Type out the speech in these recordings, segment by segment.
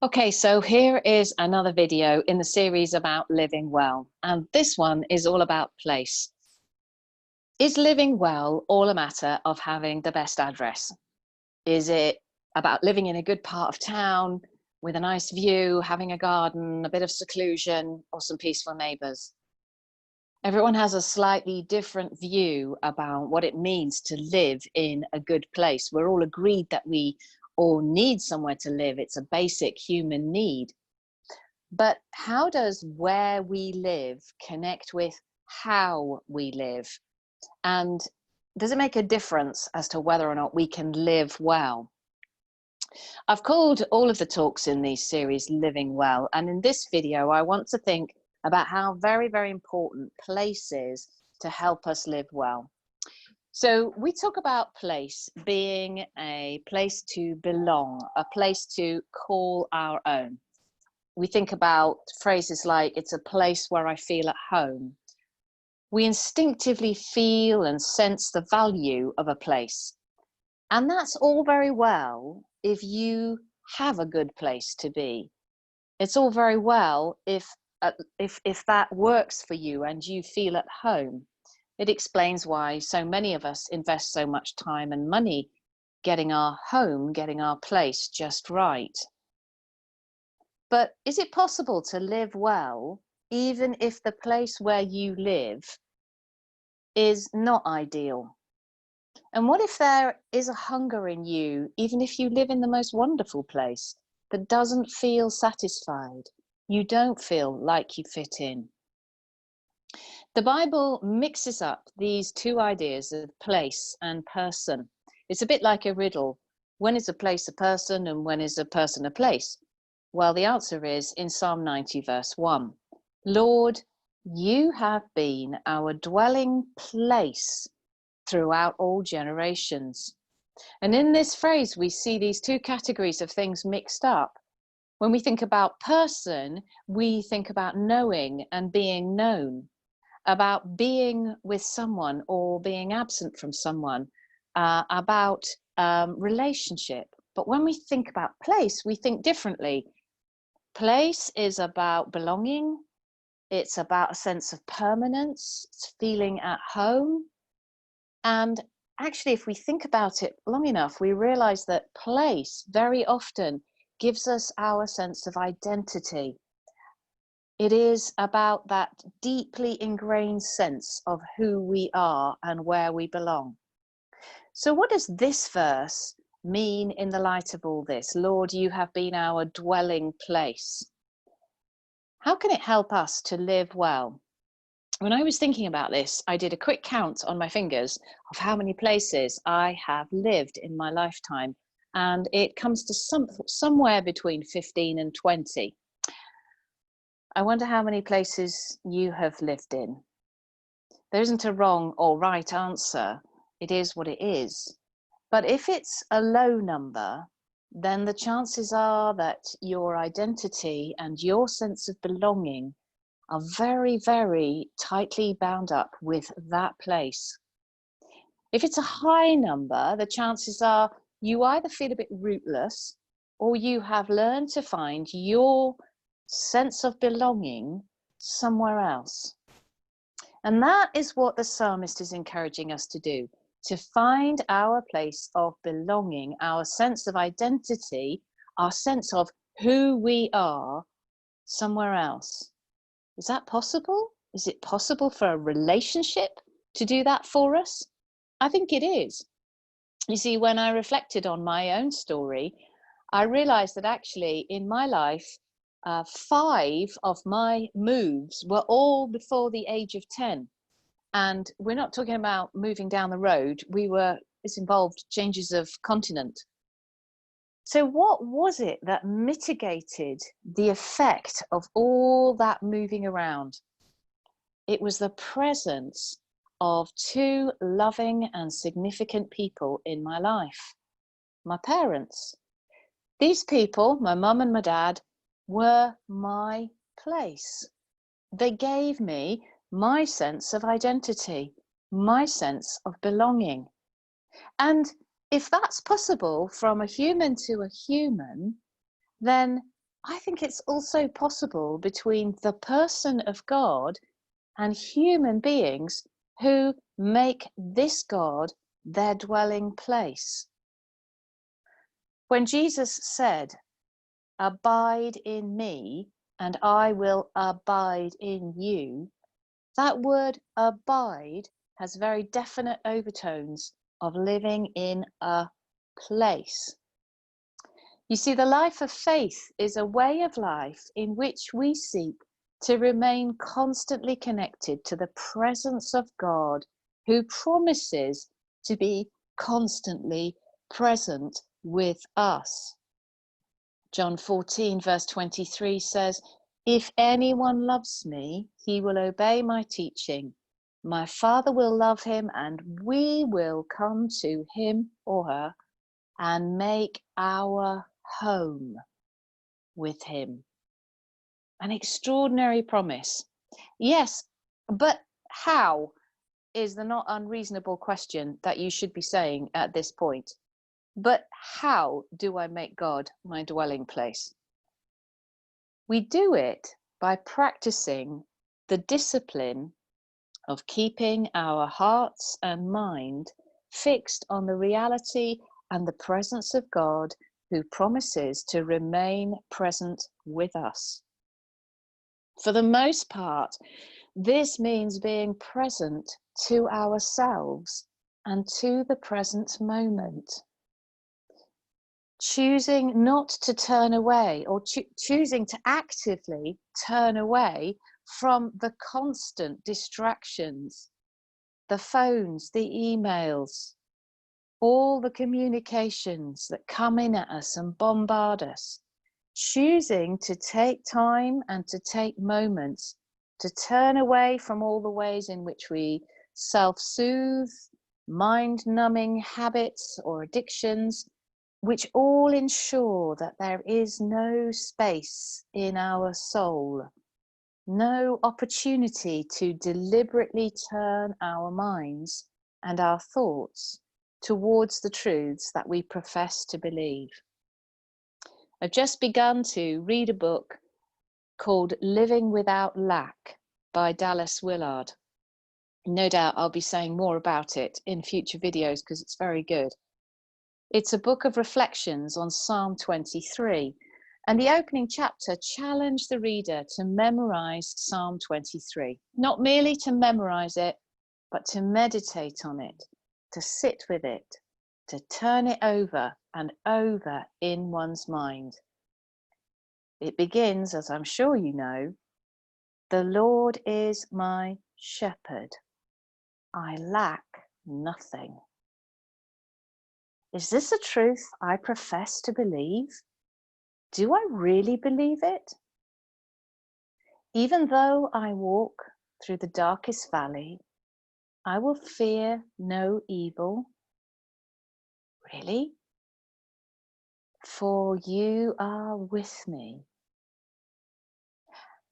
Okay, so here is another video in the series about living well, and this one is all about place. Is living well all a matter of having the best address? Is it about living in a good part of town with a nice view, having a garden, a bit of seclusion, or some peaceful neighbours? Everyone has a slightly different view about what it means to live in a good place. We're all agreed that we all need somewhere to live. It's a basic human need. But how does where we live connect with how we live? And does it make a difference as to whether or not we can live well? I've called all of the talks in these series Living Well. And in this video, I want to think about how very, very important place is to help us live well. So we talk about place being a place to belong, a place to call our own. We think about phrases like, it's a place where I feel at home. We instinctively feel and sense the value of a place. And that's all very well if you have a good place to be. It's all very well if that works for you and you feel at home. It explains why so many of us invest so much time and money getting our home, getting our place just right. But is it possible to live well even if the place where you live is not ideal? And what if there is a hunger in you, even if you live in the most wonderful place, that doesn't feel satisfied? You don't feel like you fit in. The Bible mixes up these two ideas of place and person. It's a bit like a riddle. When is a place a person and when is a person a place? Well, the answer is in Psalm 90, verse 1. Lord, you have been our dwelling place throughout all generations. And in this phrase, we see these two categories of things mixed up. When we think about person, we think about knowing and being known, about being with someone or being absent from someone, about relationship. But when we think about place, we think differently. Place is about belonging. It's about a sense of permanence. It's feeling at home. And actually, if we think about it long enough, we realize that place very often gives us our sense of identity. It is about that deeply ingrained sense of who we are and where we belong. So what does this verse mean in the light of all this? Lord, you have been our dwelling place. How can it help us to live well? When I was thinking about this, I did a quick count on my fingers of how many places I have lived in my lifetime, and it comes to somewhere between 15 and 20. I wonder how many places you have lived in. There isn't a wrong or right answer. It is what it is. But if it's a low number, then the chances are that your identity and your sense of belonging are very, very tightly bound up with that place. If it's a high number, the chances are you either feel a bit rootless or you have learned to find your sense of belonging somewhere else. And that is what the psalmist is encouraging us to do, to find our place of belonging, our sense of identity, our sense of who we are somewhere else. Is that possible? Is it possible for a relationship to do that for us? I think it is. You see, when I reflected on my own story, I realized that actually in my life, 5 of my moves were all before the age of 10. And we're not talking about moving down the road. This involved changes of continent. So what was it that mitigated the effect of all that moving around? It was the presence of 2 loving and significant people in my life, my parents. These people, my mum and my dad, were my place. They gave me my sense of identity, my sense of belonging. And if that's possible from a human to a human, then I think it's also possible between the person of God and human beings who make this God their dwelling place. When Jesus said, "Abide in me, and I will abide in you," that word abide has very definite overtones of living in a place. You see, the life of faith is a way of life in which we seek to remain constantly connected to the presence of God, who promises to be constantly present with us. John 14, verse 23 says, "If anyone loves me, he will obey my teaching. My Father will love him, and we will come to him or her and make our home with him." An extraordinary promise. Yes, but how is the not unreasonable question that you should be saying at this point. But how do I make God my dwelling place? We do it by practicing the discipline of keeping our hearts and mind fixed on the reality and the presence of God, who promises to remain present with us. For the most part, this means being present to ourselves and to the present moment. Choosing not to turn away, or choosing to actively turn away from the constant distractions, the phones, the emails, all the communications that come in at us and bombard us. Choosing to take time and to take moments to turn away from all the ways in which we self-soothe, mind-numbing habits or addictions, which all ensure that there is no space in our soul, no opportunity to deliberately turn our minds and our thoughts towards the truths that we profess to believe. I've just begun to read a book called Living Without Lack by Dallas Willard. No doubt I'll be saying more about it in future videos because it's very good. It's a book of reflections on Psalm 23, and the opening chapter challenged the reader to memorize Psalm 23, not merely to memorize it, but to meditate on it, to sit with it, to turn it over and over in one's mind. It begins, as I'm sure you know, "The Lord is my shepherd. I lack nothing." Is this a truth I profess to believe? Do I really believe it? "Even though I walk through the darkest valley, I will fear no evil." Really? "For you are with me."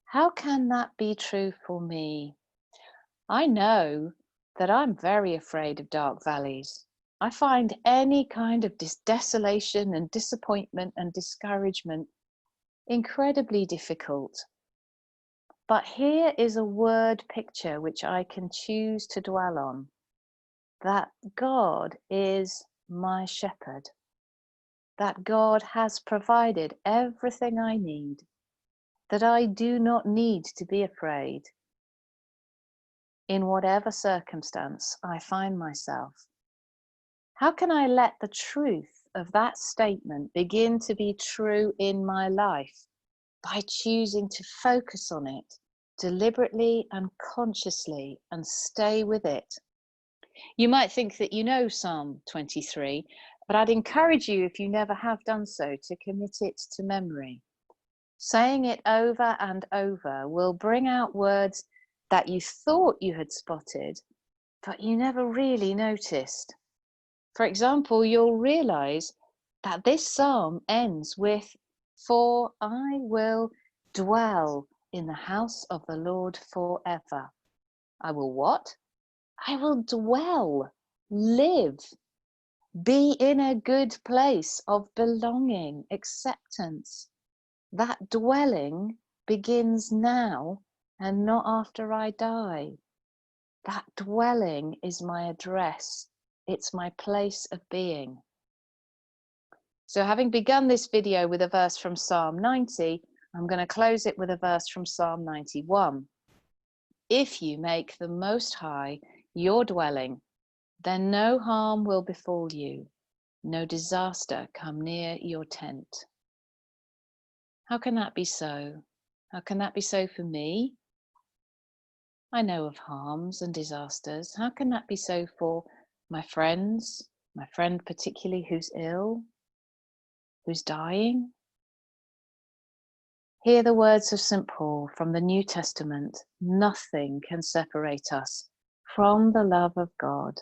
How can that be true for me? I know that I'm very afraid of dark valleys. I find any kind of desolation and disappointment and discouragement incredibly difficult. But here is a word picture which I can choose to dwell on, that God is my shepherd, that God has provided everything I need, that I do not need to be afraid in whatever circumstance I find myself. How can I let the truth of that statement begin to be true in my life? By choosing to focus on it deliberately and consciously and stay with it. You might think that you know Psalm 23, but I'd encourage you, if you never have done so, to commit it to memory. Saying it over and over will bring out words that you thought you had spotted, but you never really noticed. For example, you'll realize that this psalm ends with, "For I will dwell in the house of the Lord forever." I will what? I will dwell, live, be in a good place of belonging, acceptance. That dwelling begins now and not after I die. That dwelling is my address. It's my place of being. So having begun this video with a verse from Psalm 90, I'm going to close it with a verse from Psalm 91. If you make the Most High your dwelling, then no harm will befall you, no disaster come near your tent. How can that be so? How can that be so for me? I know of harms and disasters. How can that be so for my friends, my friend particularly who's ill, who's dying? Hear the words of St. Paul from the New Testament. Nothing can separate us from the love of God,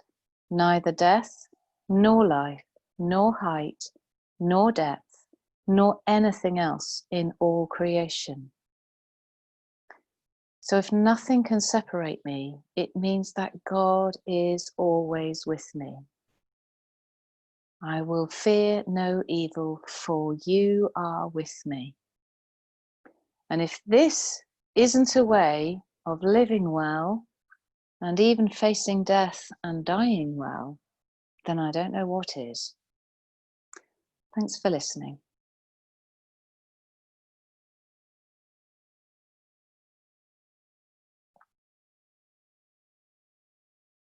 neither death, nor life, nor height, nor depth, nor anything else in all creation. So if nothing can separate me, it means that God is always with me. I will fear no evil, for you are with me. And if this isn't a way of living well and even facing death and dying well, then I don't know what is. Thanks for listening.